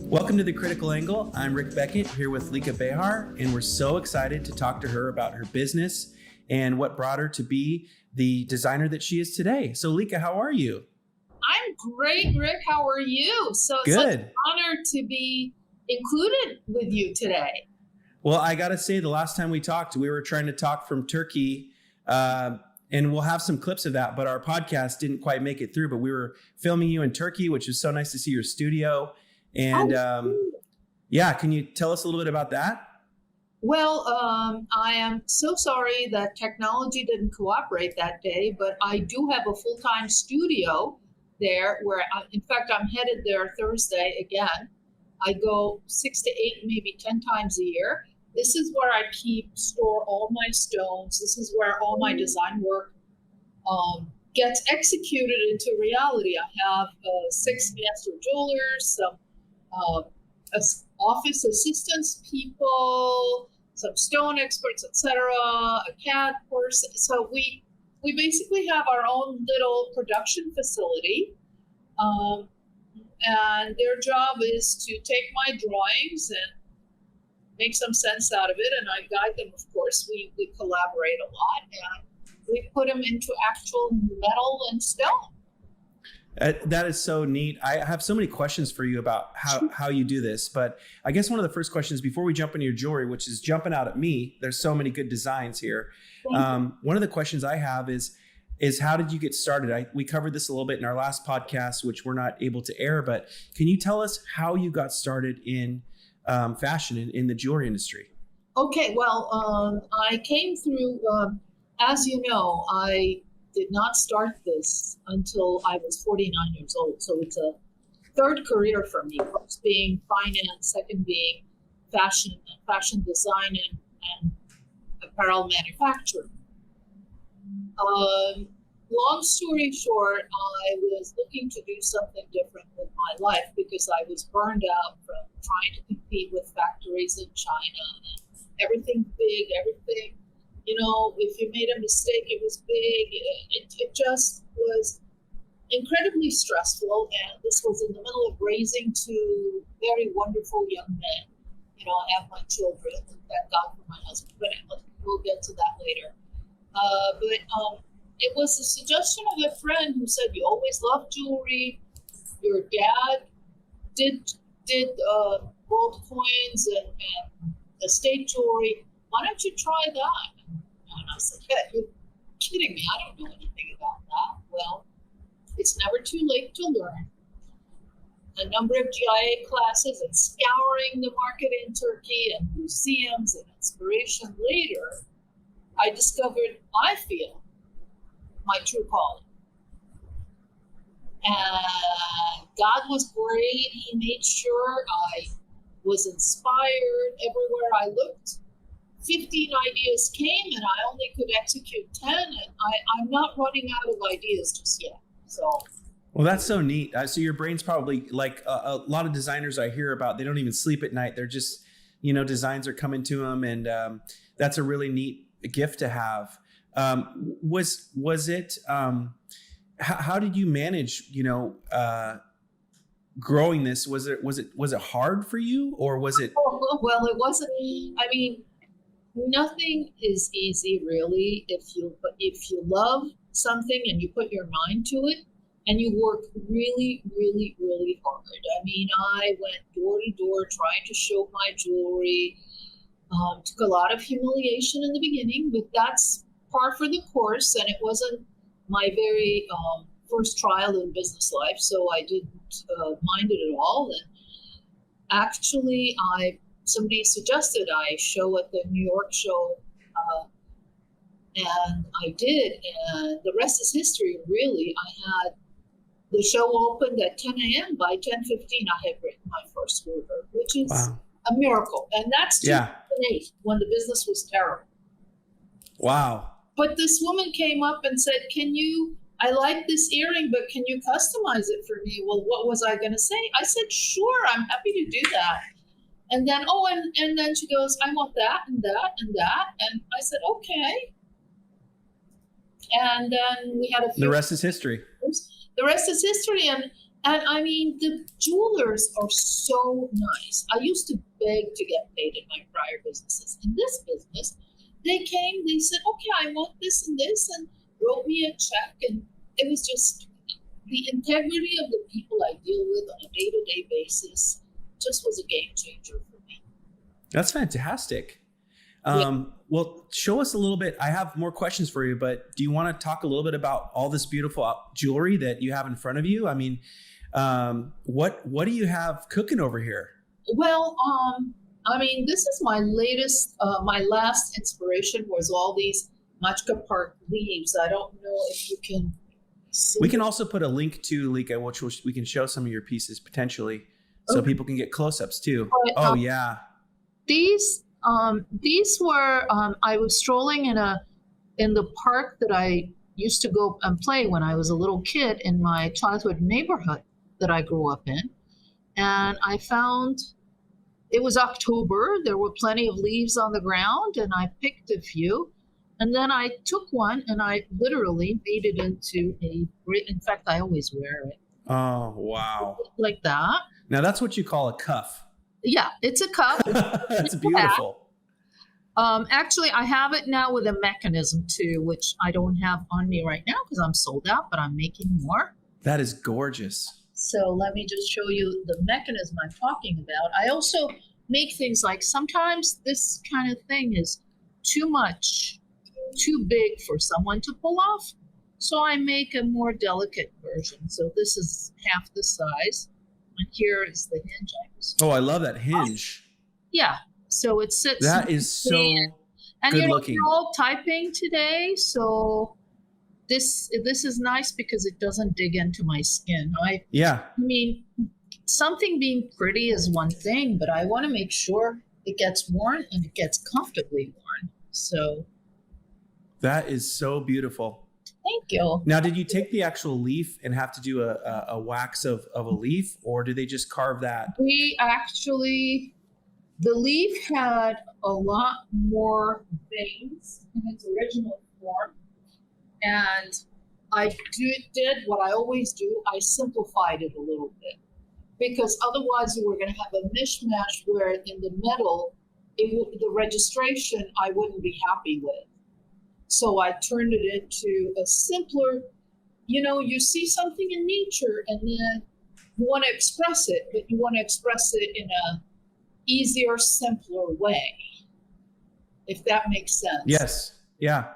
Welcome to The Critical Angle. I'm Rick Beckett here with Lika Behar, and we're so excited to talk to her about her business and what brought her to be the designer that she is today. So Lika, how are you? I'm great, Rick. How are you? So it's such an honor to be included with you today. Well, I got to say, the last time we talked, we were trying to talk from Turkey, and we'll have some clips of that, but our podcast didn't quite make it through. But we were filming you in Turkey, which was so nice to see your studio. And can you tell us a little bit about that? Well, I am so sorry that technology didn't cooperate that day, but I do have a full-time studio there where, in fact, I'm headed there Thursday again. I go 6 to 8, maybe 10 times a year. This is where I store all my stones. This is where all my design work gets executed into reality. I have 6 master jewelers, some office assistants people, some stone experts, etc., a CAD person. So we basically have our own little production facility, and their job is to take my drawings and make some sense out of it, and I guide them. Of course, we collaborate a lot, and we put them into actual metal and stone. That is so neat. I have so many questions for you about how you do this, but I guess one of the first questions before we jump into your jewelry, which is jumping out at me, there's so many good designs here. One of the questions I have is how did you get started? We covered this a little bit in our last podcast, which we're not able to air, but can you tell us how you got started in fashion in the jewelry industry? Okay, well, I came through, as you know, I did not start this until I was 49 years old. So it's a third career for me, first being finance, second being fashion design and apparel manufacturing. Long story short, I was looking to do something different with my life because I was burned out from trying to compete with factories in China and everything big, everything. You know, if you made a mistake, it was big. It just was incredibly stressful. And this was in the middle of raising 2 very wonderful young men. You know, I have my children, thank God for my husband, but we'll get to that later. It was a suggestion of a friend who said, you always loved jewelry. Your dad did gold coins and estate jewelry. Why don't you try that? And I said, yeah, you're kidding me. I don't know anything about that. Well, it's never too late to learn. A number of GIA classes and scouring the market in Turkey and museums and inspiration later, I discovered, I feel, my true calling. And God was great. He made sure I was inspired everywhere I looked. 15 ideas came and I only could execute 10, and I'm not running out of ideas just yet. Well, that's so neat. So your brain's probably like a lot of designers I hear about, they don't even sleep at night. They're just, designs are coming to them, and that's a really neat gift to have. Was it, how did you manage, growing this? Was it hard for you, or was it? Well, it wasn't. I mean, nothing is easy, really. If you love something and you put your mind to it and you work really, really, really hard. I mean, I went door to door trying to show my jewelry. Took a lot of humiliation in the beginning, but that's par for the course. And it wasn't my very first trial in business life, so I didn't mind it at all. And actually, somebody suggested I show at the New York show, and I did, and the rest is history, really. The show opened at 10 a.m. By 10:15, I had written my first order, which is a miracle. And that's 2008, when the business was terrible. Wow. But this woman came up and said, I like this earring, but can you customize it for me? Well, what was I going to say? I said, sure, I'm happy to do that. And then, and then she goes, I want that and that and that. And I said, okay. And then we had a few. The rest is history. The rest is history. And And I mean, the jewelers are so nice. I used to beg to get paid in my prior businesses. In this business, they came, they said, okay, I want this and this, and wrote me a check. And it was just the integrity of the people I deal with on a day to day basis just was a game changer for me. That's fantastic. Yeah. Well, show us a little bit. I have more questions for you, but do you want to talk a little bit about all this beautiful jewelry that you have in front of you? I mean, what do you have cooking over here? Well, I mean, this is my latest, my last inspiration was all these Matchka Park leaves. I don't know if you can see. We can also put a link to Lika, which we can show some of your pieces potentially, so people can get close-ups too. But, Oh yeah. These were I was strolling in the park that I used to go and play when I was a little kid in my childhood neighborhood that I grew up in, and I found it was October. There were plenty of leaves on the ground, and I picked a few, and then I took one and I literally made it into a great. In fact, I always wear it. Oh wow. Like that. Now that's what you call a cuff. Yeah, it's a cup. That's beautiful. Actually, I have it now with a mechanism too, which I don't have on me right now because I'm sold out, but I'm making more. That is gorgeous. So let me just show you the mechanism I'm talking about. I also make things like sometimes this kind of thing is too much, too big for someone to pull off. So I make a more delicate version. So this is half the size. And here is the hinge. Oh, I love that hinge. Yeah. So it sits. That is so and good looking. We're all typing today, so this is nice because it doesn't dig into my skin. I mean, something being pretty is one thing, but I want to make sure it gets worn and it gets comfortably worn. So that is so beautiful. Thank you. Now, did you take the actual leaf and have to do a wax of a leaf, or do they just carve that? We actually, the leaf had a lot more veins in its original form, and I did what I always do. I simplified it a little bit because otherwise you were going to have a mishmash where in the metal, the registration I wouldn't be happy with. So I turned it into a simpler, you see something in nature and then you want to express it, but you want to express it in a easier, simpler way, if that makes sense. Yes. Yeah.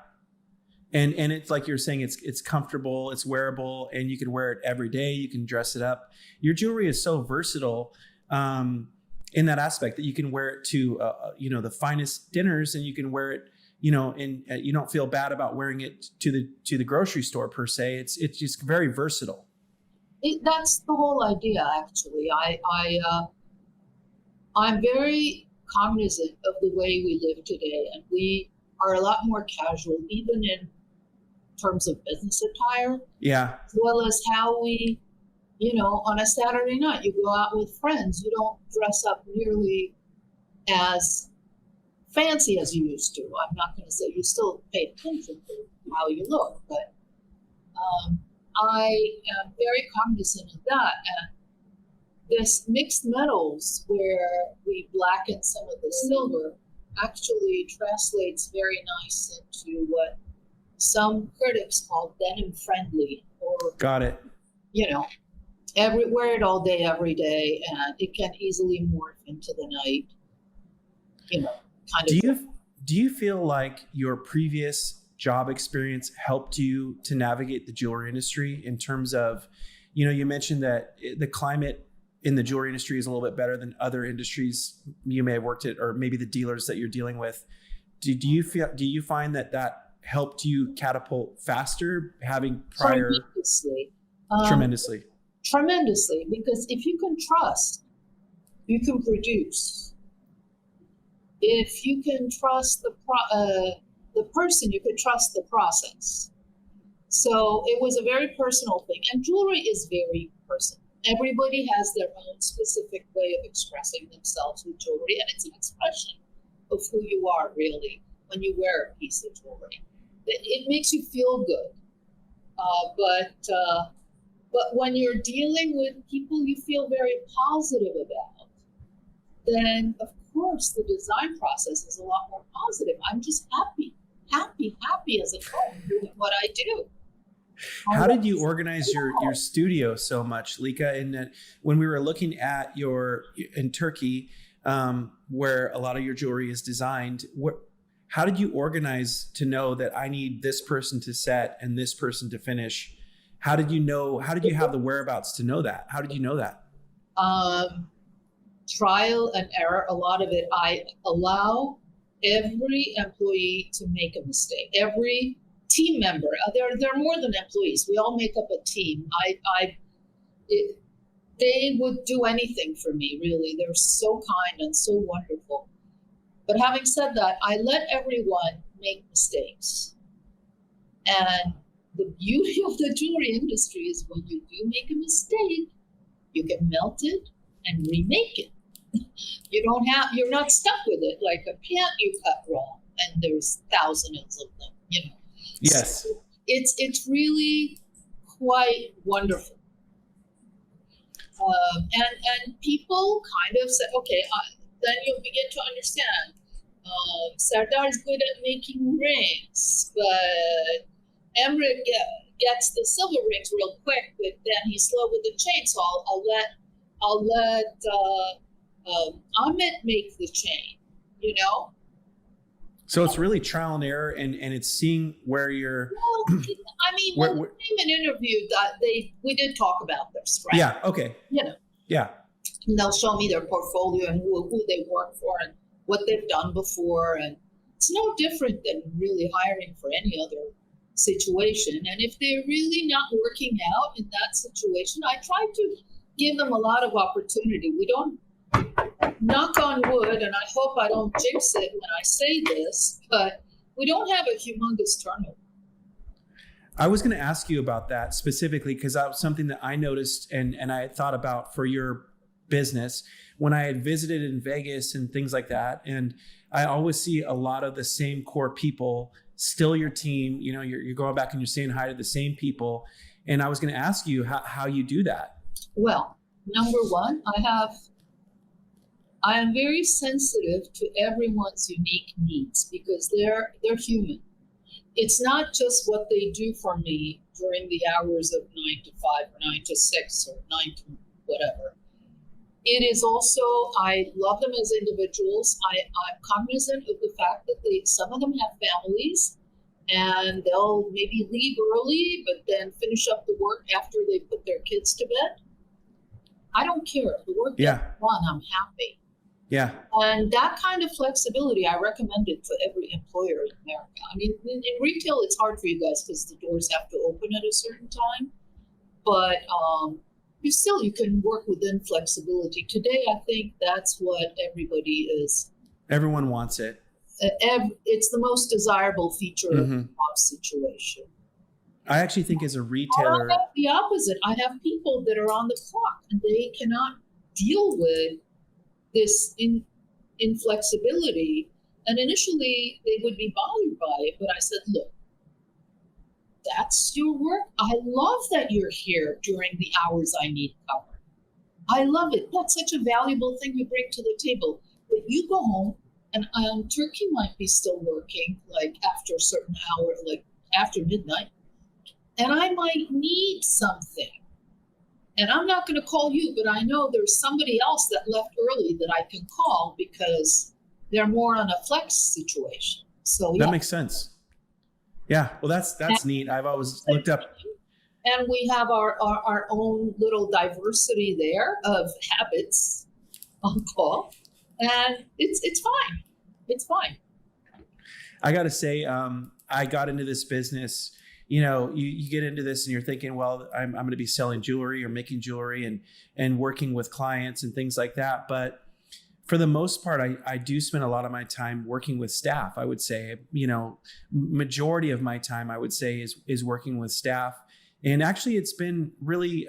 And it's like you're saying, it's comfortable, it's wearable, and you can wear it every day. You can dress it up. Your jewelry is so versatile in that aspect that you can wear it to, the finest dinners, and you can wear it, and you don't feel bad about wearing it to the grocery store per se. It's just very versatile. That's the whole idea, actually. I'm very cognizant of the way we live today, and we are a lot more casual, even in terms of business attire. Yeah. As well as how we, on a Saturday night, you go out with friends. You don't dress up nearly as fancy as you used to. I'm not going to say you still pay attention to how you look, but I am very cognizant of that. And this mixed metals where we blacken some of the silver actually translates very nice into what some critics call denim friendly, or got it. Wear it all day, every day, and it can easily morph into the night. Do you feel like your previous job experience helped you to navigate the jewelry industry in terms of, you mentioned that the climate in the jewelry industry is a little bit better than other industries you may have worked at, or maybe the dealers that you're dealing with. Do you find that helped you catapult faster having prior? Tremendously, because if you can trust, you can produce. If you can trust the person, you can trust the process. So it was a very personal thing, and jewelry is very personal. Everybody has their own specific way of expressing themselves with jewelry, and it's an expression of who you are, really, when you wear a piece of jewelry. It makes you feel good. But But when you're dealing with people you feel very positive about, then of course the design process is a lot more positive. I'm just happy as a phone doing what I do. How did you organize your studio so much, Lika? In that, when we were looking at your in Turkey, where a lot of your jewelry is designed, how did you organize to know that I need this person to set and this person to finish? How did you know? How did you have the whereabouts to know that? How did you know that? Trial and error. A lot of it, I allow every employee to make a mistake. Every team member. They're more than employees. We all make up a team. They would do anything for me, really. They're so kind and so wonderful. But having said that, I let everyone make mistakes. And the beauty of the jewelry industry is when you do make a mistake, you can melt it and remake it. You're not stuck with it like a pant you cut wrong and there's thousands of them, Yes. So it's really quite wonderful. And people kind of say, okay, then you'll begin to understand. Sardar is good at making rings, but Emre gets the silver rings real quick, but then he's slow with the chain. So I'll let Ahmet make the chain. So it's really trial and error, and it's seeing where you're. Well, I mean, when we came and interviewed, we did talk about this, right? Yeah. Okay. Yeah. And they'll show me their portfolio and who they work for and what they've done before, and it's no different than really hiring for any other situation. And if they're really not working out in that situation, I try to give them a lot of opportunity. We don't, knock on wood, and I hope I don't jinx it when I say this, but we don't have a humongous turnover. I was going to ask you about that specifically because that was something that I noticed and I had thought about for your business when I had visited in Vegas and things like that. And I always see a lot of the same core people, still your team, you're going back and you're saying hi to the same people. And I was going to ask you how you do that. Well, number one, I am very sensitive to everyone's unique needs because they're human. It's not just what they do for me during the hours of 9 to 5 or 9 to 6 or 9 to whatever. It is also, I love them as individuals. I'm cognizant of the fact that some of them have families and they'll maybe leave early, but then finish up the work after they put their kids to bed. I don't care. If the work gets done, I'm happy. Yeah. And that kind of flexibility, I recommend it to every employer in America. I mean, in retail, it's hard for you guys because the doors have to open at a certain time. But you can work within flexibility. Today, I think that's what everybody is. Everyone wants it. It's the most desirable feature of the job situation. I actually think as a retailer... I have the opposite. I have people that are on the clock and they cannot deal with this inflexibility. And initially they would be bothered by it, but I said, look, that's your work. I love that you're here during the hours I need cover. I love it. That's such a valuable thing you bring to the table. But you go home and Turkey might be still working like after a certain hour, like after midnight. And I might need something. And I'm not going to call you, but I know there's somebody else that left early that I can call because they're more on a flex situation. So that makes sense. Yeah, well, that's neat. I've always looked up. And we have our own little diversity there of habits on call, and it's fine. It's fine. I got to say, I got into this business. You get into this and you're thinking, well, I'm going to be selling jewelry or making jewelry and working with clients and things like that. But for the most part, I do spend a lot of my time working with staff. I would say, majority of my time, I would say is working with staff. And actually it's been really,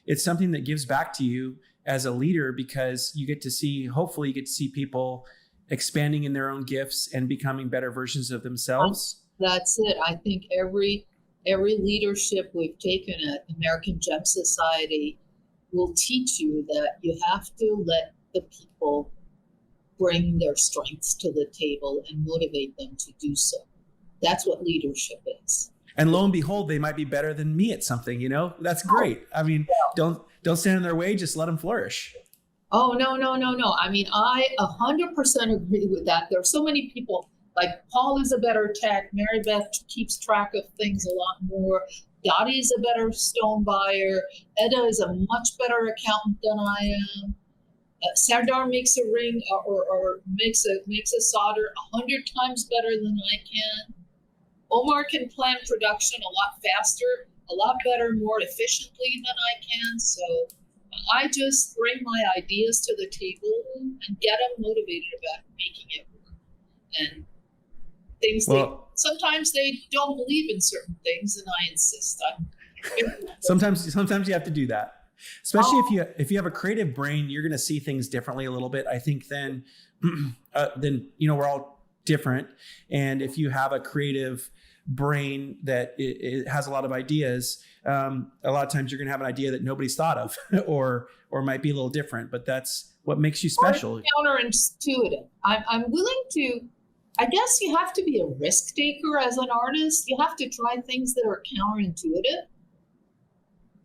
it's something that gives back to you as a leader because hopefully you get to see people expanding in their own gifts and becoming better versions of themselves. That's it. I think every Every leadership we've taken at American Gem Society will teach you that you have to let the people bring their strengths to the table and motivate them to do so. That's what leadership is. And lo and behold, they might be better than me at something, you know? That's great. I mean, don't stand in their way, just let them flourish. Oh, no. I mean, I 100% agree with that. There are so many people, like Paul is a better tech, Mary Beth keeps track of things a lot more, Dottie is a better stone buyer, Edda is a much better accountant than I am. Sardar makes a ring or makes a solder 100 times better than I can. Omar can plan production a lot faster, a lot better, more efficiently than I can. So I just bring my ideas to the table and get them motivated about making it work. And sometimes they don't believe in certain things, and I insist. Sometimes you have to do that. Especially if you have a creative brain, you're going to see things differently a little bit. I think then we're all different. And if you have a creative brain that it has a lot of ideas, a lot of times you're going to have an idea that nobody's thought of or might be a little different, but that's what makes you special. Counterintuitive. I'm willing to, I guess you have to be a risk taker as an artist. You have to try things that are counterintuitive.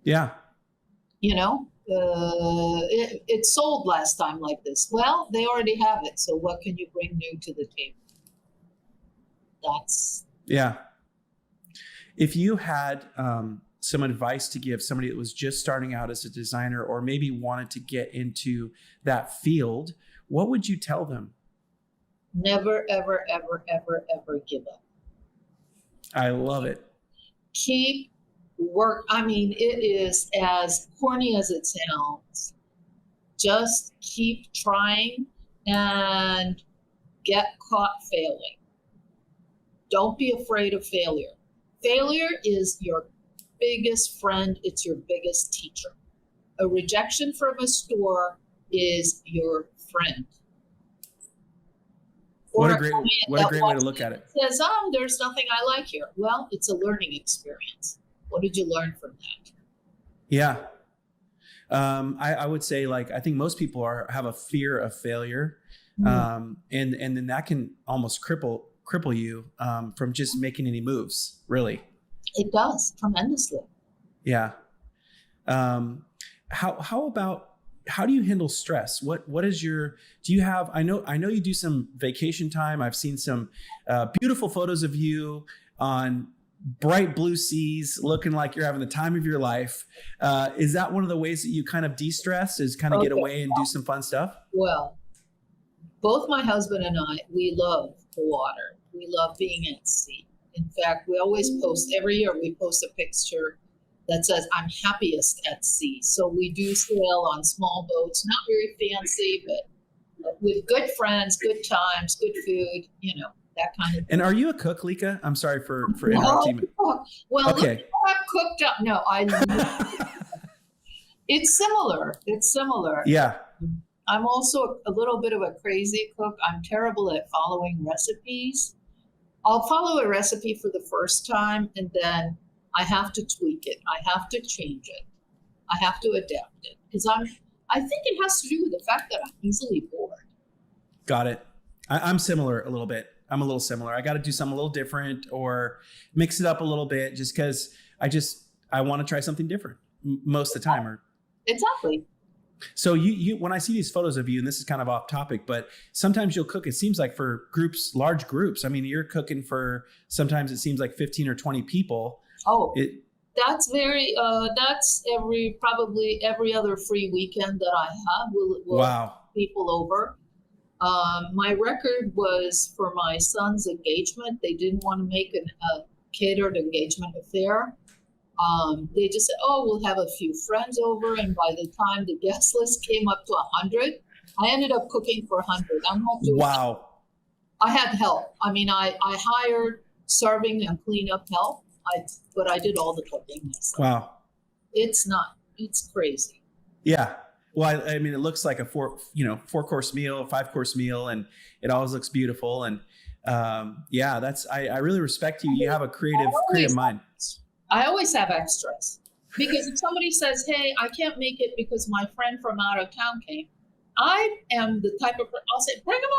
Yeah. You know, it sold last time like this. Well, they already have it. So what can you bring new to the table? Yeah. If you had some advice to give somebody that was just starting out as a designer or maybe wanted to get into that field, what would you tell them? Never, ever, ever, ever, ever give up. I love it. Keep work. I mean, it is as corny as it sounds. Just keep trying and get caught failing. Don't be afraid of failure. Failure is your biggest friend. It's your biggest teacher. A rejection from a store is your friend. What a great way to look at it. Says, there's nothing I like here. Well, it's a learning experience. What did you learn from that? Yeah. I would say, like, I think most people have a fear of failure. And then that can almost cripple you from just making any moves, really. It does tremendously. Yeah. How do you handle stress? What is do you have, I know you do some vacation time. I've seen some beautiful photos of you on bright blue seas, looking like you're having the time of your life. Is that one of the ways that you kind of de-stress, is kind of get away and do some fun stuff? Well, both my husband and I, we love the water. We love being at sea. In fact, we always post, every year we post a picture that says, I'm happiest at sea. So we do sail on small boats, not very fancy, but with good friends, good times, good food, that kind of thing. And are you a cook, Lika? I'm sorry for interrupting. Well, okay. I've cooked up. No, it's similar. It's similar. Yeah. I'm also a little bit of a crazy cook. I'm terrible at following recipes. I'll follow a recipe for the first time, and then I have to tweak it. I have to change it. I have to adapt it, because I think it has to do with the fact that I'm easily bored. Got it. I'm similar a little bit. I'm a little similar. I got to do something a little different or mix it up a little bit, just because I want to try something different most of the time. Exactly. So you when I see these photos of you, and this is kind of off topic, but sometimes you'll cook, it seems like, for groups, large groups. I mean, you're cooking for, sometimes it seems like 15 or 20 people. Oh, that's probably every other free weekend that I have. We'll have people over. My record was for my son's engagement. They didn't want to make a catered engagement affair. They just said, we'll have a few friends over. And by the time the guest list came up to 100, I ended up cooking for 100. I'm not doing Wow. I had help. I mean, I hired serving and cleanup help, but I did all the cooking myself. Wow. It's crazy. Yeah. Well, I mean, it looks like a 4-course meal, a 5-course meal, and it always looks beautiful. And I really respect you. You have a creative mind. I always have extras because if somebody says, "Hey, I can't make it because my friend from out of town came," I am the type of I'll say, bring them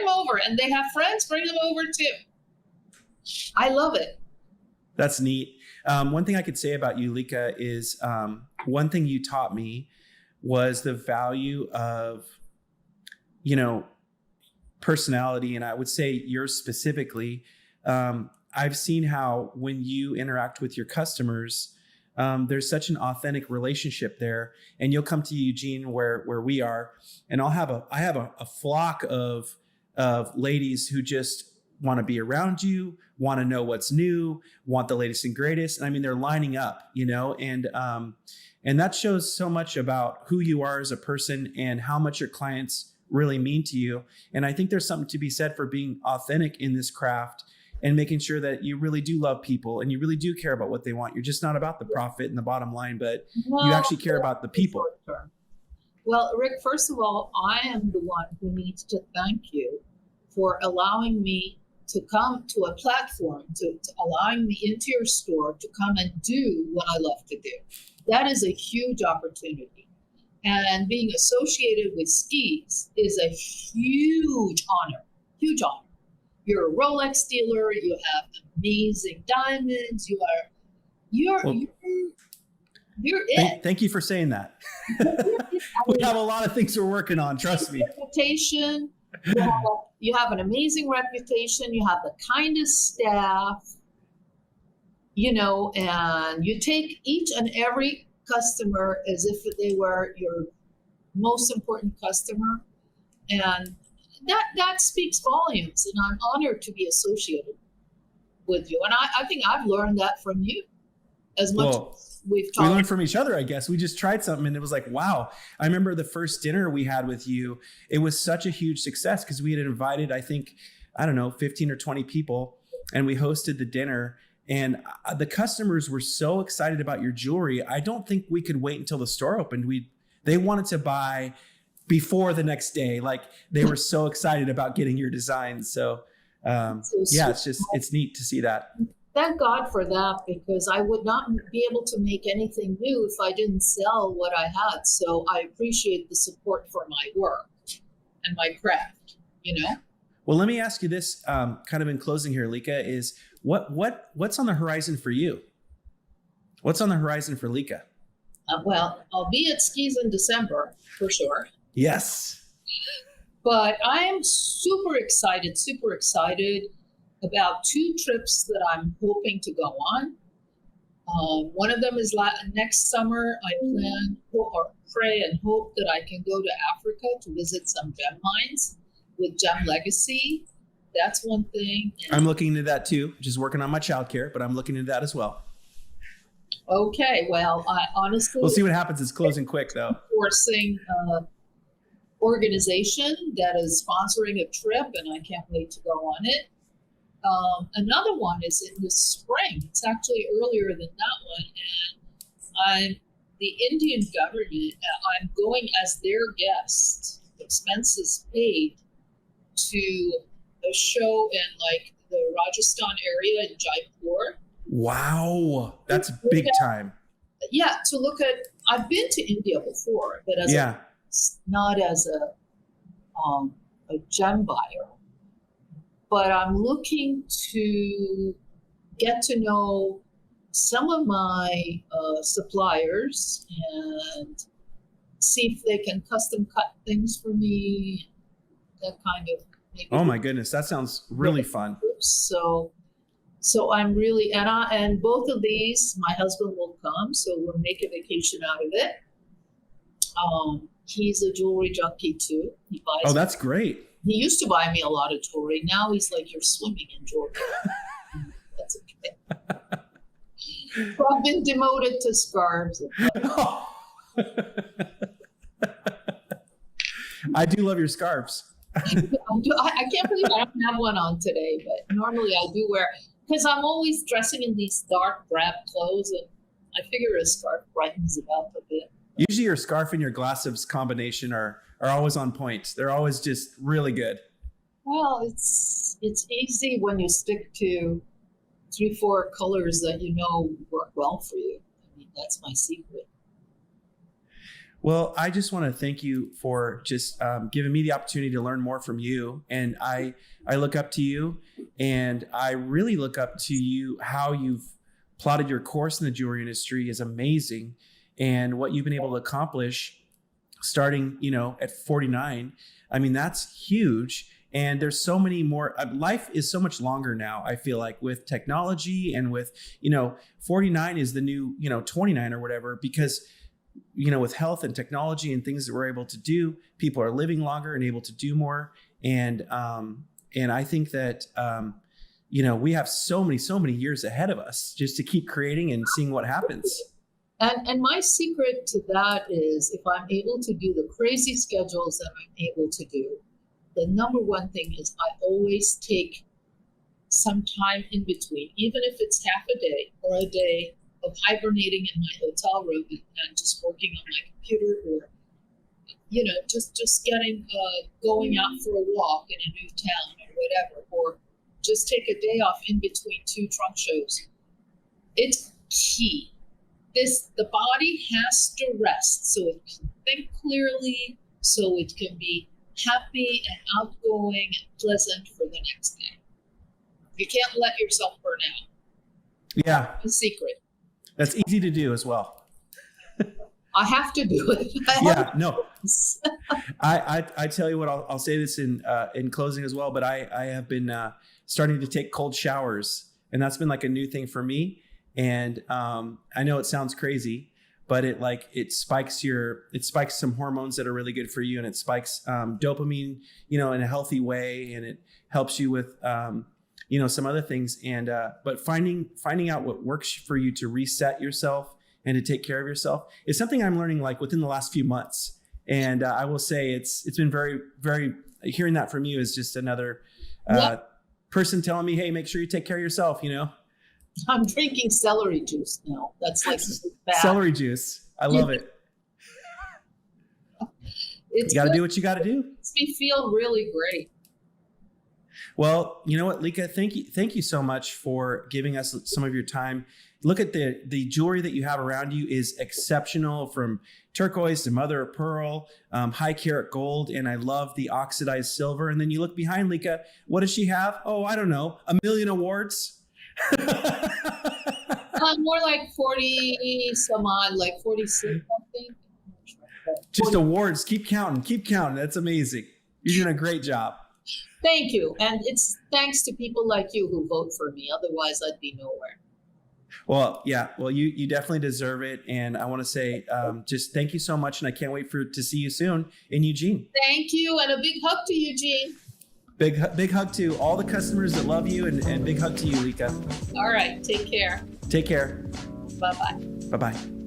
over, and they have friends, bring them over too. I love it. That's neat. One thing I could say about you, Lika, is one thing you taught me was the value of, personality. And I would say yours specifically. I've seen how when you interact with your customers, there's such an authentic relationship there. And you'll come to Eugene where we are, and I have a flock of ladies who just want to be around you, want to know what's new, want the latest and greatest. And I mean, they're lining up, and that shows so much about who you are as a person and how much your clients really mean to you. And I think there's something to be said for being authentic in this craft and making sure that you really do love people and you really do care about what they want. You're just not about the profit and the bottom line, but you actually care about the people. Well, Rick, first of all, I am the one who needs to thank you for allowing me to come to a platform, to allowing me into your store to come and do what I love to do. That is a huge opportunity. And being associated with skis is a huge honor, huge honor. You're a Rolex dealer, you have amazing diamonds, you're it. Thank you for saying that. We have a lot of things we're working on, trust me. Reputation. You have an amazing reputation. You have the kindest staff, and you take each and every customer as if they were your most important customer. And that speaks volumes. And I'm honored to be associated with you. And I think I've learned that from you as much as we've talked. We learned from each other, I guess. We just tried something and it was like, wow. I remember the first dinner we had with you. It was such a huge success because we had invited, I think, 15 or 20 people, and we hosted the dinner. And the customers were so excited about your jewelry. I don't think we could wait until the store opened. They wanted to buy before the next day. Like they were so excited about getting your designs. So it's neat to see that. Thank God for that, because I would not be able to make anything new if I didn't sell what I had. So I appreciate the support for my work and my craft, Well, let me ask you this, kind of in closing here, Lika, is what's on the horizon for you? What's on the horizon for Lika? Well, I'll be at skis in December for sure. Yes. But I am super excited about 2 trips that I'm hoping to go on. One of them is next summer. I plan or pray and hope that I can go to Africa to visit some gem mines with Gem Legacy. That's one thing. And I'm looking into that too. Just working on my childcare, but I'm looking into that as well. Okay, well, honestly, we'll see what happens. It's closing quick, though. Forcing organization that is sponsoring a trip, and I can't wait to go on it. Another one is in the spring. It's actually earlier than that one, and the Indian government. I'm going as their guest, expenses paid, to a show in the Rajasthan area in Jaipur. Wow, that's big time. Yeah, to look at. I've been to India before, but not as a gem buyer. But I'm looking to get to know some of my suppliers and see if they can custom cut things for me. That kind of. Oh my goodness, that sounds really fun. So I'm really, and both of these, my husband will come, so we'll make a vacation out of it. He's a jewelry junkie too. He buys. Oh, that's great. He used to buy me a lot of jewelry. Now he's like, you're swimming in jewelry. That's okay. So I've been demoted to scarves. I do love your scarves. I can't believe I don't have one on today, but normally I do wear, because I'm always dressing in these dark drab clothes, and I figure a scarf brightens it up a bit. Usually your scarf and your glasses combination are always on point. They're always just really good. Well, it's easy when you stick to 3, 4 colors that work well for you. I mean, that's my secret. Well, I just want to thank you for just giving me the opportunity to learn more from you. And I look up to you, and I really look up to you. How you've plotted your course in the jewelry industry is amazing. And what you've been able to accomplish starting, at 49, I mean, that's huge. And there's so many more, life is so much longer now, I feel like, with technology and with, 49 is the new, 29 or whatever, because, with health and technology and things that we're able to do, people are living longer and able to do more. And I think that, we have so many years ahead of us just to keep creating and seeing what happens. And my secret to that is, if I'm able to do the crazy schedules that I'm able to do, the number one thing is I always take some time in between, even if it's half a day or a day of hibernating in my hotel room and just working on my computer, or, just getting, going out for a walk in a new town or whatever, or just take a day off in between 2 trunk shows. It's key. The body has to rest so it can think clearly, so it can be happy and outgoing and pleasant for the next day. You can't let yourself burn out. Yeah. The secret. That's easy to do as well. I have to do it. Yeah, no. I tell you what, I'll say this in closing as well, but I have been starting to take cold showers, and that's been like a new thing for me. And I know it sounds crazy, but it spikes some hormones that are really good for you, and it spikes dopamine, in a healthy way, and it helps you with some other things. And but finding out what works for you to reset yourself and to take care of yourself is something I'm learning like within the last few months. And I will say it's been very, very, hearing that from you is just another person telling me, hey, make sure you take care of yourself, I'm drinking celery juice now. That's like bad. Celery juice. I love it. You got to do what you got to do. It makes me feel really great. Well, you know what, Lika, thank you so much for giving us some of your time. Look at the jewelry that you have around you is exceptional, from turquoise to mother of pearl, high carat gold, and I love the oxidized silver. And then you look behind Lika, what does she have? Oh, I don't know, 1 million awards. More like 40 some odd, like 46, I think. Just awards. Keep counting. That's amazing. You're doing a great job. Thank you. And it's thanks to people like you who vote for me. Otherwise, I'd be nowhere. Well, yeah. Well, you definitely deserve it. And I want to say just thank you so much. And I can't wait to see you soon in Eugene. Thank you. And a big hug to Eugene. Big hug to all the customers that love you, and big hug to you, Lika. All right. Take care. Take care. Bye-bye. Bye-bye.